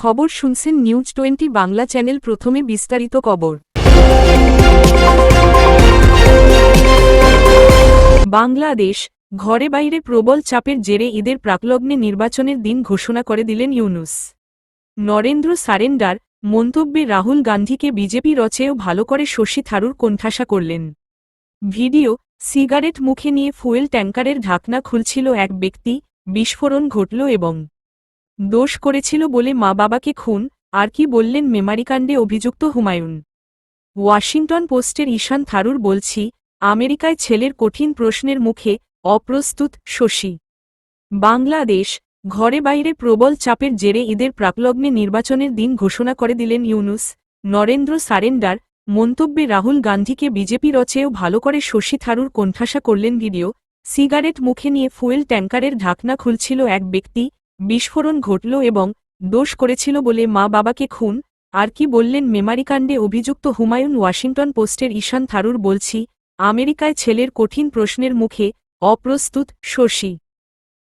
খবর শুনছেন news 20 Bangla channel. প্রথমে বিস্তারিত খবর। বাংলাদেশ ঘরে বাইরে প্রবল চাপের জেরে ঈদের প্রাক্লগ্নে নির্বাচনের দিন ঘোষণা করে দিলেন ইউনূস। নরেন্দ্র সারেন্ডার মন্তব্যে রাহুল গান্ধীকে বিজেপি রচেও ভালো করে শশী থারুর কোণঠাসা করলেন। ভিডিও সিগারেট মুখে নিয়ে ফুয়েল ট্যাঙ্কারের ঢাকনা খুলছিল এক ব্যক্তি, বিস্ফোরণ ঘটল এবং দোষ করেছিল বলে মা বাবাকে খুন। আর কি বললেন মেমারিকাণ্ডে অভিযুক্ত হুমায়ুন। ওয়াশিংটন পোস্টের ঈশান থারুর বলছি, আমেরিকায় ছেলের কঠিন প্রশ্নের মুখে অপ্রস্তুত শশী। বাংলাদেশ ঘরে বাইরে প্রবল চাপের জেরে ঈদের প্রাক্লগ্নে নির্বাচনের দিন ঘোষণা করে দিলেন ইউনূস। নরেন্দ্র সারেন্ডার মন্তব্যে রাহুল গান্ধীকে বিজেপি রচেও ভালো করে শশী থারুর কোণঠাসা করলেন। ভিডিও সিগারেট মুখে নিয়ে ফুয়েল ট্যাঙ্কারের ঢাকনা খুলছিল এক ব্যক্তি, বিস্ফোরণ ঘটল এবং দোষ করেছিল বলে মা বাবাকে খুন। আর কি বললেন মেমারিকাণ্ডে অভিযুক্ত হুমায়ুন। ওয়াশিংটন পোস্টের ঈশান থারুর বলছি, আমেরিকায় ছেলের কঠিন প্রশ্নের মুখে অপ্রস্তুত শশী।